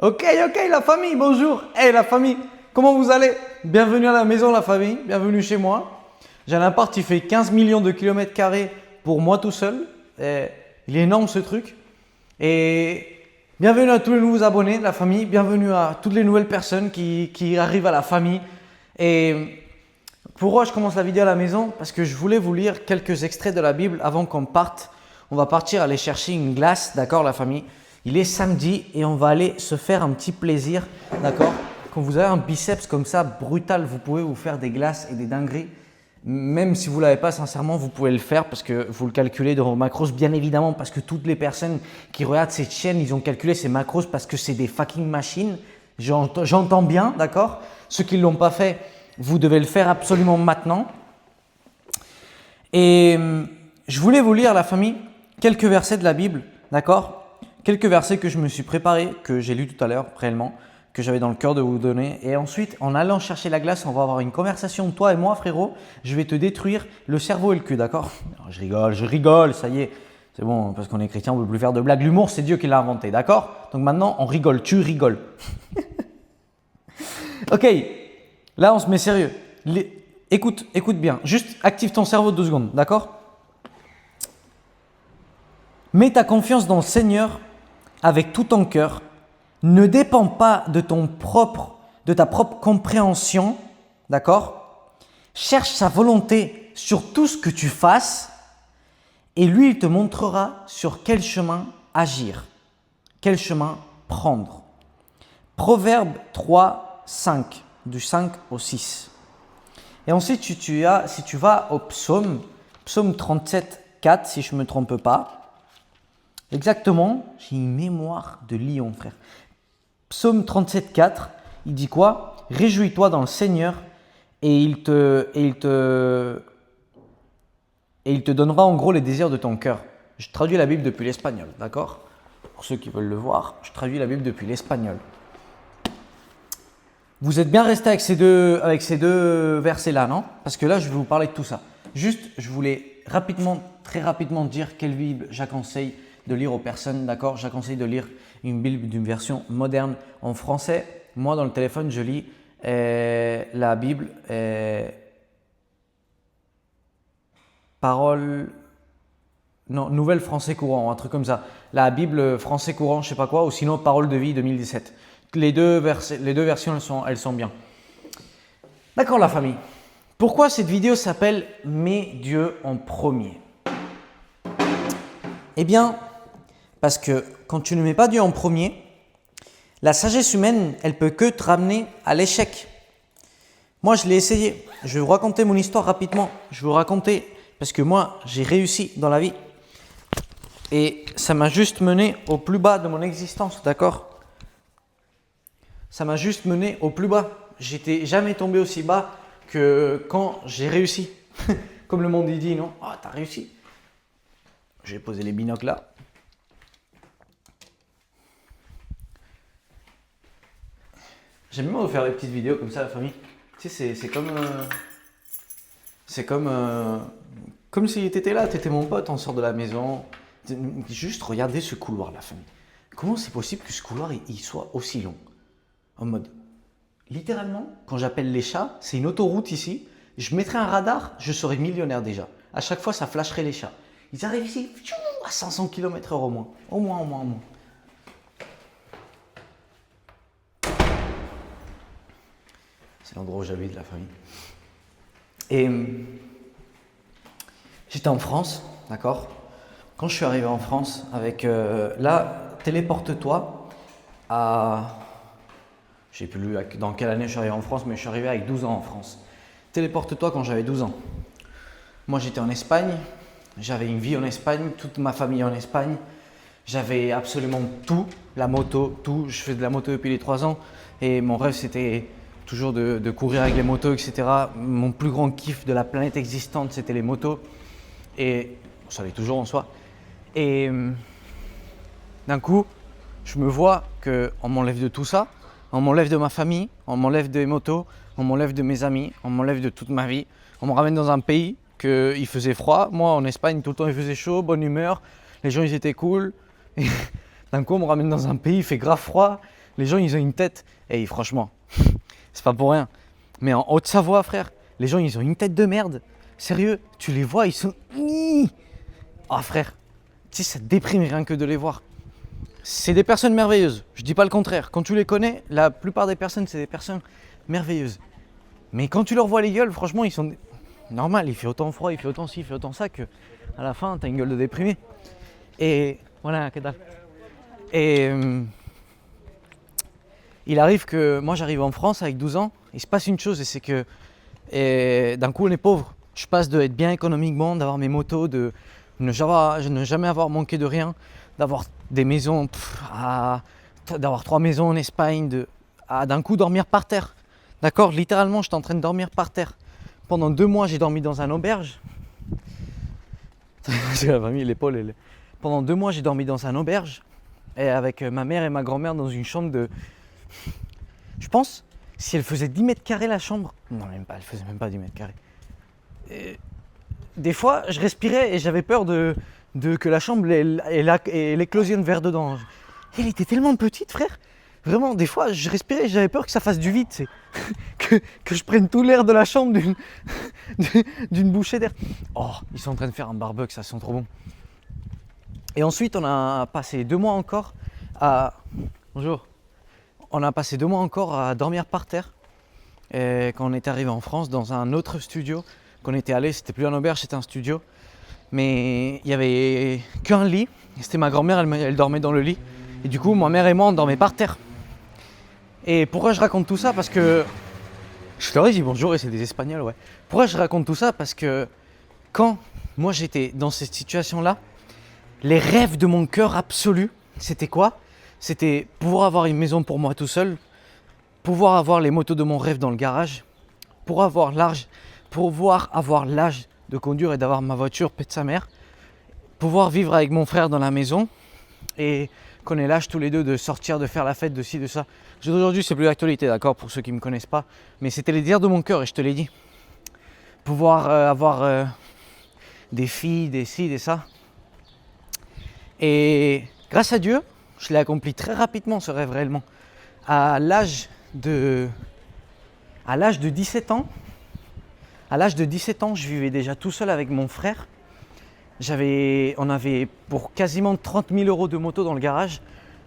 Ok, la famille, bonjour. Hey, la famille, comment vous allez? Bienvenue à la maison, la famille. Bienvenue chez moi. J'ai un appart qui fait 15 millions de kilomètres carrés pour moi tout seul. Il est énorme ce truc. Et bienvenue à tous les nouveaux abonnés de la famille. Bienvenue à toutes les nouvelles personnes qui arrivent à la famille. Et pourquoi je commence la vidéo à la maison? Parce que je voulais vous lire quelques extraits de la Bible avant qu'on parte. On va partir aller chercher une glace, d'accord, la famille? Il est samedi et on va aller se faire un petit plaisir, d'accord? Quand vous avez un biceps comme ça, brutal, vous pouvez vous faire des glaces et des dingueries. Même si vous ne l'avez pas, sincèrement, vous pouvez le faire parce que vous le calculez dans vos macros, bien évidemment, parce que toutes les personnes qui regardent cette chaîne, ils ont calculé ces macros parce que c'est des fucking machines. J'entends bien, d'accord? Ceux qui ne l'ont pas fait, vous devez le faire absolument maintenant. Et je voulais vous lire, la famille, quelques versets de la Bible, d'accord? Quelques versets que je me suis préparé, que j'ai lu tout à l'heure, réellement, que j'avais dans le cœur de vous donner. Et ensuite, en allant chercher la glace, on va avoir une conversation, toi et moi, frérot. Je vais te détruire le cerveau et le cul, d'accord? Je rigole, ça y est. C'est bon, parce qu'on est chrétien, on ne peut plus faire de blagues. L'humour, c'est Dieu qui l'a inventé, d'accord? Donc maintenant, on rigole, tu rigoles. Ok, là, on se met sérieux. Écoute bien. Juste active ton cerveau 2 secondes, d'accord? Mets ta confiance dans le Seigneur avec tout ton cœur. Ne dépend pas de ta propre compréhension, d'accord? Cherche sa volonté sur tout ce que tu fasses et lui, il te montrera sur quel chemin agir, quel chemin prendre. Proverbe 3, 5, du 5 au 6. Et ensuite, si tu vas au psaume 37, 4, si je ne me trompe pas. Exactement, j'ai une mémoire de lion, frère. Psaume 37, 4, il dit quoi? Réjouis-toi dans le Seigneur et il te donnera en gros les désirs de ton cœur. Je traduis la Bible depuis l'espagnol, d'accord? Pour ceux qui veulent le voir, je traduis la Bible depuis l'espagnol. Vous êtes bien restés avec ces deux versets-là, non? Parce que là, je vais vous parler de tout ça. Juste, je voulais très rapidement dire quelle Bible j'acconseille de lire aux personnes, d'accord? J'acconseille de lire une Bible d'une version moderne en français. Moi, dans le téléphone, je lis la Bible Nouvelle Français Courant, un truc comme ça. La Bible Français Courant, je sais pas quoi, ou sinon Parole de Vie 2017. Les deux versions, elles sont bien. D'accord, la famille. Pourquoi cette vidéo s'appelle « Mets Dieu en premier ». Eh bien, parce que quand tu ne mets pas Dieu en premier, la sagesse humaine, elle peut que te ramener à l'échec. Moi, je l'ai essayé. Je vais vous raconter mon histoire rapidement. Je vais vous raconter parce que moi, j'ai réussi dans la vie. Et ça m'a juste mené au plus bas de mon existence, d'accord? Ça m'a juste mené au plus bas. J'étais jamais tombé aussi bas que quand j'ai réussi. Comme le monde il dit, non? Ah, t'as réussi. Je vais poser les binocles là. J'aime bien vous faire des petites vidéos comme ça, la famille. Tu sais, c'est comme si tu étais là, tu étais mon pote, on sort de la maison. Juste regardez ce couloir, la famille. Comment c'est possible que ce couloir il soit aussi long? En mode, littéralement, quand j'appelle les chats, c'est une autoroute ici. Je mettrais un radar, je serais millionnaire déjà. À chaque fois, ça flasherait les chats. Ils arrivent ici à 500 km/h au moins. Au moins. C'est l'endroit où j'habite, la famille. Et j'étais en France, d'accord? Quand je suis arrivé en France, avec là, téléporte-toi à. Je sais plus dans quelle année je suis arrivé en France, mais je suis arrivé avec 12 ans en France. Téléporte-toi quand j'avais 12 ans. Moi, j'étais en Espagne, j'avais une vie en Espagne, toute ma famille en Espagne. J'avais absolument tout, la moto, tout. Je fais de la moto depuis les 3 ans et mon rêve, c'était toujours de courir avec les motos, etc. Mon plus grand kiff de la planète existante, c'était les motos. Et ça l'est toujours en soi. Et d'un coup, je me vois qu'on m'enlève de tout ça. On m'enlève de ma famille, on m'enlève des motos, on m'enlève de mes amis, on m'enlève de toute ma vie. On me ramène dans un pays qu'il faisait froid. Moi, en Espagne, tout le temps, il faisait chaud, bonne humeur. Les gens, ils étaient cool. Et d'un coup, on me ramène dans un pays, il fait grave froid. Les gens, ils ont une tête. Et franchement, c'est pas pour rien. Mais en Haute-Savoie, frère, les gens, ils ont une tête de merde. Sérieux, tu les vois, ils sont... Ah, frère, tu sais, ça te déprime rien que de les voir. C'est des personnes merveilleuses. Je dis pas le contraire. Quand tu les connais, la plupart des personnes, c'est des personnes merveilleuses. Mais quand tu leur vois les gueules, franchement, ils sont... Normal, il fait autant froid, il fait autant ci, il fait autant ça que à la fin, t'as une gueule de déprimé. Et voilà, que dalle. Et il arrive que moi, j'arrive en France avec 12 ans. Il se passe une chose, et c'est que d'un coup, on est pauvre. Je passe d'être bien économiquement, d'avoir mes motos, de ne jamais avoir manqué de rien, d'avoir des maisons, d'avoir 3 maisons en Espagne, à d'un coup dormir par terre. D'accord, littéralement, j'étais en train de dormir par terre. Pendant 2 mois, j'ai dormi dans une auberge. C'est la famille, l'épaule. Pendant 2 mois, j'ai dormi dans une auberge. Et avec ma mère et ma grand-mère dans une chambre de... Je pense, si elle faisait 10 mètres carrés la chambre... Non, même pas, elle faisait même pas 10 mètres carrés. Et des fois, je respirais et j'avais peur que la chambre elle éclosionne vers dedans. Elle était tellement petite, frère. Vraiment, des fois, je respirais et j'avais peur que ça fasse du vide. Que je prenne tout l'air de la chambre d'une bouchée d'air. Oh, ils sont en train de faire un barbecue, ça sent trop bon. Et ensuite, on a passé 2 mois encore à... Bonjour. On a passé 2 mois encore à dormir par terre. Et quand on est arrivé en France, dans un autre studio, qu'on était allé, c'était plus un auberge, c'était un studio. Mais il n'y avait qu'un lit. C'était ma grand-mère, elle dormait dans le lit. Et du coup, ma mère et moi, on dormait par terre. Et pourquoi je raconte tout ça? Parce que... Je leur ai dit bonjour et c'est des Espagnols, ouais. Pourquoi je raconte tout ça? Parce que quand moi j'étais dans cette situation-là, les rêves de mon cœur absolu, c'était quoi? C'était pouvoir avoir une maison pour moi tout seul, pouvoir avoir les motos de mon rêve dans le garage, pouvoir avoir l'âge de conduire et d'avoir ma voiture, pète sa mère, pouvoir vivre avec mon frère dans la maison et qu'on ait l'âge tous les deux de sortir, de faire la fête, de ci, de ça. Aujourd'hui, c'est plus d'actualité, d'accord, pour ceux qui ne me connaissent pas, mais c'était les désirs de mon cœur et je te l'ai dit. Pouvoir avoir des filles, des ci, des ça. Et grâce à Dieu, je l'ai accompli très rapidement ce rêve réellement. À l'âge de 17 ans, je vivais déjà tout seul avec mon frère. On avait pour quasiment 30 000 € de moto dans le garage.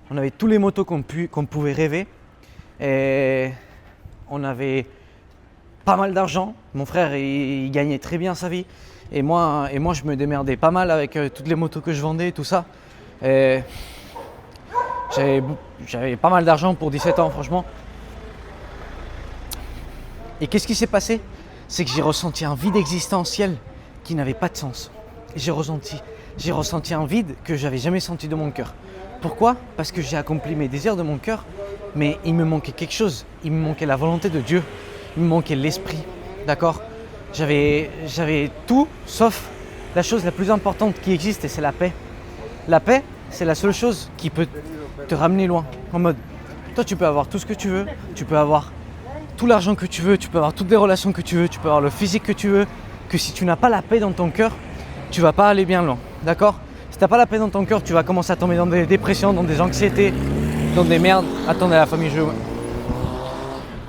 On avait tous les motos qu'on pouvait rêver. Et on avait pas mal d'argent. Mon frère, il gagnait très bien sa vie. Et moi, je me démerdais pas mal avec toutes les motos que je vendais et tout ça. Et j'avais pas mal d'argent pour 17 ans, franchement. Et qu'est-ce qui s'est passé? C'est que j'ai ressenti un vide existentiel qui n'avait pas de sens. J'ai ressenti un vide que j'avais jamais senti de mon cœur. Pourquoi? Parce que j'ai accompli mes désirs de mon cœur, mais il me manquait quelque chose. Il me manquait la volonté de Dieu. Il me manquait l'esprit. D'accord? J'avais tout sauf la chose la plus importante qui existe et c'est la paix. La paix, c'est la seule chose qui peut te ramener loin. En mode, toi tu peux avoir tout ce que tu veux, tu peux avoir tout l'argent que tu veux, tu peux avoir toutes les relations que tu veux, tu peux avoir le physique que tu veux, que si tu n'as pas la paix dans ton cœur, tu vas pas aller bien loin, d'accord? Si tu n'as pas la paix dans ton cœur, tu vas commencer à tomber dans des dépressions, dans des anxiétés, dans des merdes. Attendez la famille,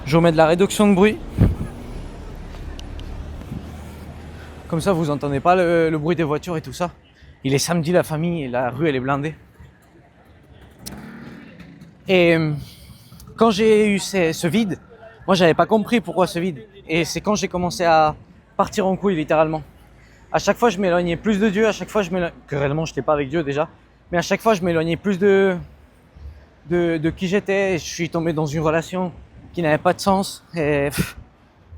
je vous mets de la réduction de bruit. Comme ça, vous entendez pas le bruit des voitures et tout ça. Il est samedi, la famille, et la rue, elle est blindée. Et quand j'ai eu ce vide, moi, j'avais pas compris pourquoi ce vide. Et c'est quand j'ai commencé à partir en couille, littéralement. À chaque fois, je m'éloignais plus de Dieu. À chaque fois, que réellement, je n'étais pas avec Dieu déjà. Mais à chaque fois, je m'éloignais plus de qui j'étais. Je suis tombé dans une relation qui n'avait pas de sens. Et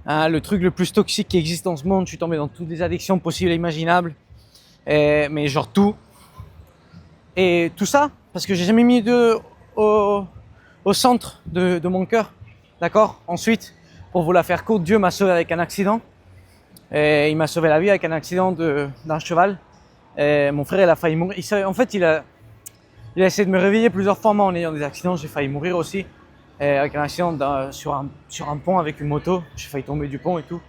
le truc le plus toxique qui existe dans ce monde. Je suis tombé dans toutes les addictions possibles et imaginables. Mais genre tout. Et tout ça, parce que j'ai jamais mis Dieu au centre de mon cœur. D'accord? Ensuite, pour vous la faire courte, Dieu m'a sauvé avec un accident. Et il m'a sauvé la vie avec un accident d'un cheval. Et mon frère, il a failli mourir. En fait, il a essayé de me réveiller plusieurs fois en ayant des accidents. J'ai failli mourir aussi. Et avec un accident sur un pont avec une moto. J'ai failli tomber du pont et tout.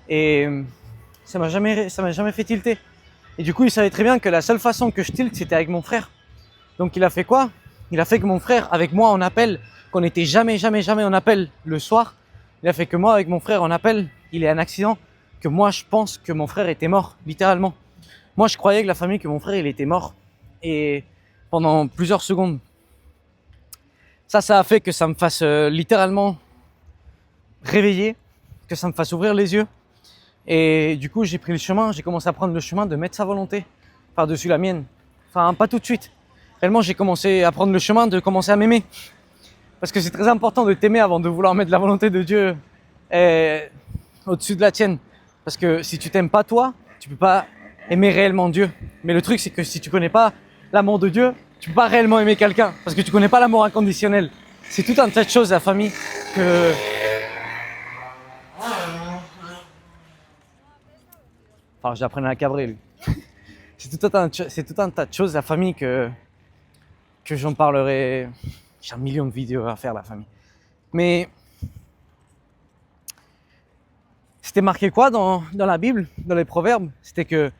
Et ça m'a jamais fait tilter. Et du coup, il savait très bien que la seule façon que je tilte, c'était avec mon frère. Donc il a fait quoi? Il a fait que mon frère, avec moi en appel, qu'on n'était jamais en appel le soir. Il a fait que moi, avec mon frère, en appel, il est un accident, que moi, je pense que mon frère était mort, littéralement. Moi, je croyais que la famille, que mon frère, il était mort. Et pendant plusieurs secondes, ça a fait que ça me fasse littéralement réveiller, que ça me fasse ouvrir les yeux. Et du coup, j'ai commencé à prendre le chemin de mettre sa volonté par-dessus la mienne. Enfin, pas tout de suite. Réellement, j'ai commencé à prendre le chemin de commencer à m'aimer. Parce que c'est très important de t'aimer avant de vouloir mettre la volonté de Dieu au-dessus de la tienne. Parce que si tu t'aimes pas toi, tu peux pas aimer réellement Dieu. Mais le truc, c'est que si tu connais pas l'amour de Dieu, tu peux pas réellement aimer quelqu'un. Parce que tu connais pas l'amour inconditionnel. C'est tout un tas de choses, la famille, que... Enfin, j'apprends à cabrer, lui. C'est tout un tas de choses, la famille, que j'en parlerai. J'ai un million de vidéos à faire, la famille. Mais c'était marqué quoi dans la Bible, dans les Proverbes? C'était que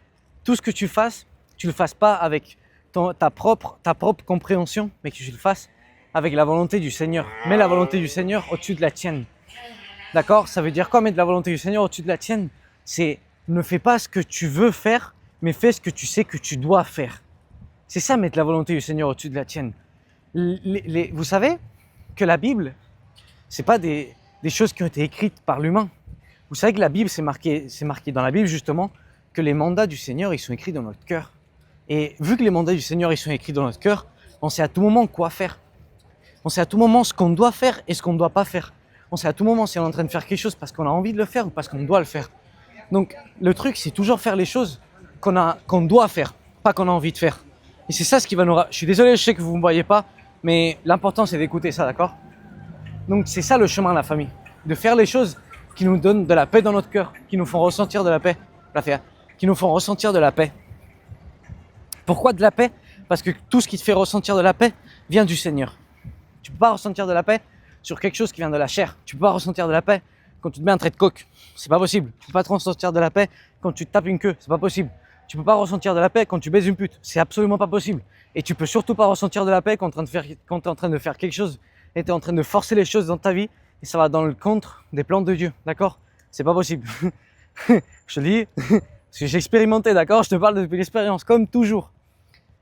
tout ce que tu fasses, tu le fasses pas avec ta propre compréhension, mais que tu le fasses avec la volonté du Seigneur. Mets la volonté du Seigneur au-dessus de la tienne. D'accord? Ça veut dire quoi, mettre la volonté du Seigneur au-dessus de la tienne? C'est ne fais pas ce que tu veux faire, mais fais ce que tu sais que tu dois faire. C'est ça, mettre la volonté du Seigneur au-dessus de la tienne. Vous savez que la Bible, c'est pas des choses qui ont été écrites par l'humain. Vous savez que la Bible, c'est marqué dans la Bible justement que les mandats du Seigneur, ils sont écrits dans notre cœur. Et vu que les mandats du Seigneur, ils sont écrits dans notre cœur, on sait à tout moment quoi faire. On sait à tout moment ce qu'on doit faire et ce qu'on ne doit pas faire. On sait à tout moment si on est en train de faire quelque chose parce qu'on a envie de le faire ou parce qu'on doit le faire. Donc le truc, c'est toujours faire les choses qu'on doit faire, pas qu'on a envie de faire. Et c'est ça ce qui va nous... Je suis désolé, je sais que vous ne me voyez pas, mais l'important c'est d'écouter ça, d'accord? Donc c'est ça le chemin, la famille. De faire les choses qui nous donnent de la paix dans notre cœur, qui nous font ressentir de la paix. Qui nous font ressentir de la paix. Pourquoi de la paix? Parce que tout ce qui te fait ressentir de la paix vient du Seigneur. Tu ne peux pas ressentir de la paix sur quelque chose qui vient de la chair. Tu ne peux pas ressentir de la paix quand tu te mets un trait de coke. C'est pas possible. Tu ne peux pas te ressentir de la paix quand tu te tapes une queue. C'est pas possible. Tu ne peux pas ressentir de la paix quand tu baises une pute. C'est absolument pas possible. Et tu peux surtout pas ressentir de la paix quand tu es en train de faire quelque chose et tu es en train de forcer les choses dans ta vie et ça va dans le contre des plans de Dieu. D'accord? C'est pas possible. Je te dis, parce que j'ai expérimenté, d'accord? Je te parle depuis l'expérience, comme toujours.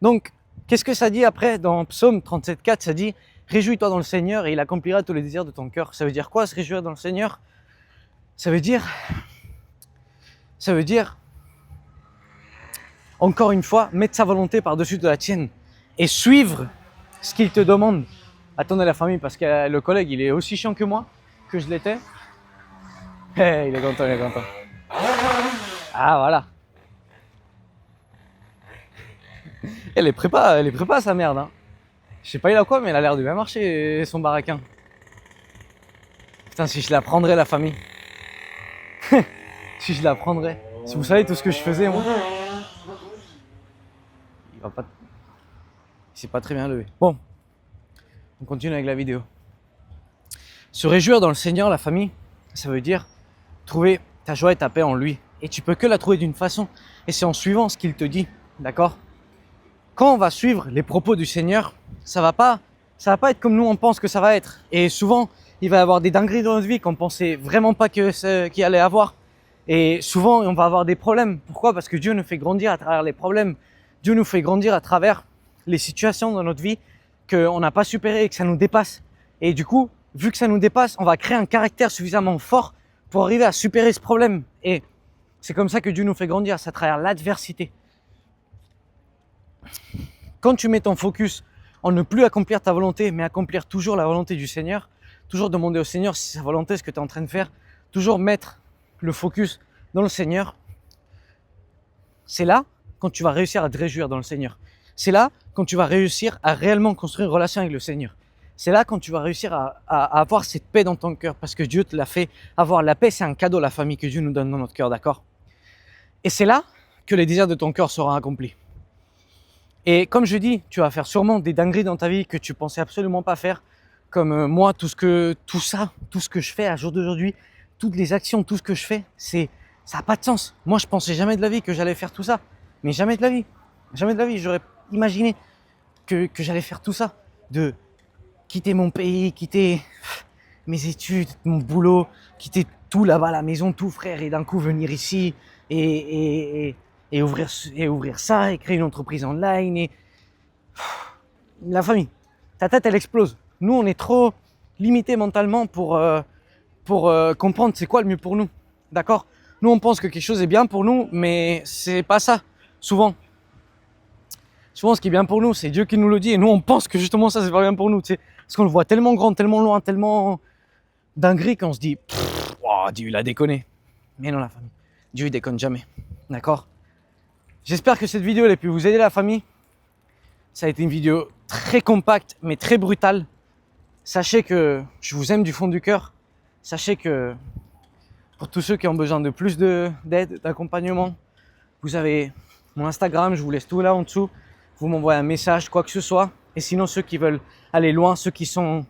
Donc, qu'est-ce que ça dit après dans Psaume 37,4? Ça dit « Réjouis-toi dans le Seigneur et il accomplira tous les désirs de ton cœur ». Ça veut dire quoi, se réjouir dans le Seigneur? Ça veut dire, encore une fois, mettre sa volonté par-dessus de la tienne et suivre ce qu'il te demande. Attendez la famille, parce que le collègue, il est aussi chiant que moi, que je l'étais. Hey, il est content. Ah, voilà. Elle est prépa sa merde. Hein. Je sais pas il a quoi, mais elle a l'air de bien marcher, son baraquin. Putain, si je la prendrais, la famille. Si je la prendrais. Si vous savez tout ce que je faisais, moi. Il s'est pas très bien levé. Bon, on continue avec la vidéo. Se réjouir dans le Seigneur, la famille, ça veut dire trouver ta joie et ta paix en lui. Et tu peux que la trouver d'une façon, et c'est en suivant ce qu'il te dit, d'accord? Quand on va suivre les propos du Seigneur, ça va pas être comme nous on pense que ça va être. Et souvent, il va y avoir des dingueries dans notre vie qu'on pensait vraiment pas qu'il allait avoir. Et souvent, on va avoir des problèmes. Pourquoi? Parce que Dieu nous fait grandir à travers les problèmes. Dieu nous fait grandir à travers les situations dans notre vie qu'on n'a pas supérées et que ça nous dépasse. Et du coup, vu que ça nous dépasse, on va créer un caractère suffisamment fort pour arriver à supérer ce problème. Et c'est comme ça que Dieu nous fait grandir, c'est à travers l'adversité. Quand tu mets ton focus en ne plus accomplir ta volonté, mais accomplir toujours la volonté du Seigneur, toujours demander au Seigneur si c'est sa volonté, ce que tu es en train de faire, toujours mettre le focus dans le Seigneur, c'est là quand tu vas réussir à te réjouir dans le Seigneur. C'est là quand tu vas réussir à réellement construire une relation avec le Seigneur. C'est là quand tu vas réussir à avoir cette paix dans ton cœur, parce que Dieu te l'a fait avoir. La paix, c'est un cadeau, la famille, que Dieu nous donne dans notre cœur, d'accord? Et c'est là que les désirs de ton cœur seront accomplis. Et comme je dis, tu vas faire sûrement des dingueries dans ta vie que tu pensais absolument pas faire, comme moi, tout ce que je fais à jour d'aujourd'hui, toutes les actions, tout ce que je fais, ça n'a pas de sens. Moi, je pensais jamais de la vie que j'allais faire tout ça, mais jamais de la vie, j'aurais imaginé que j'allais faire tout ça, de quitter mon pays, quitter mes études, mon boulot, quitter tout là-bas, la maison, tout frère, et d'un coup venir ici et ouvrir ça, et créer une entreprise online. Et la famille, ta tête elle explose. Nous on est trop limité mentalement pour comprendre c'est quoi le mieux pour nous, d'accord? Nous on pense que quelque chose est bien pour nous, mais c'est pas ça. Souvent ce qui est bien pour nous, c'est Dieu qui nous le dit, et nous on pense que justement ça c'est pas bien pour nous, tu sais, parce qu'on le voit tellement grand, tellement loin, tellement dinguerie qu'on se dit wow, Dieu il a déconné. Mais non la famille, Dieu il déconne jamais, d'accord? J'espère que cette vidéo elle a pu vous aider la famille. Ça a été une vidéo très compacte mais très brutale. Sachez que je vous aime du fond du cœur. Sachez que pour tous ceux qui ont besoin de plus d'aide, d'accompagnement, vous avez mon Instagram, je vous laisse tout là en dessous. Vous m'envoyez un message, quoi que ce soit. Et sinon, ceux qui veulent aller loin, ceux qui sont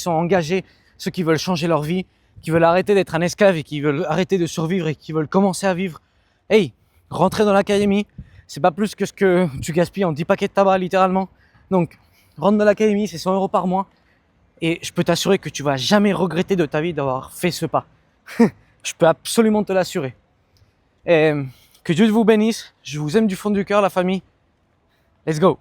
engagés, ceux qui veulent changer leur vie, qui veulent arrêter d'être un esclave et qui veulent arrêter de survivre et qui veulent commencer à vivre, hey, rentrez dans l'académie. C'est pas plus que ce que tu gaspilles en 10 paquets de tabac, littéralement. Donc, rentre dans l'académie, c'est 100 € par mois. Et je peux t'assurer que tu vas jamais regretter de ta vie d'avoir fait ce pas. Je peux absolument te l'assurer. Et que Dieu vous bénisse. Je vous aime du fond du cœur, la famille. Let's go.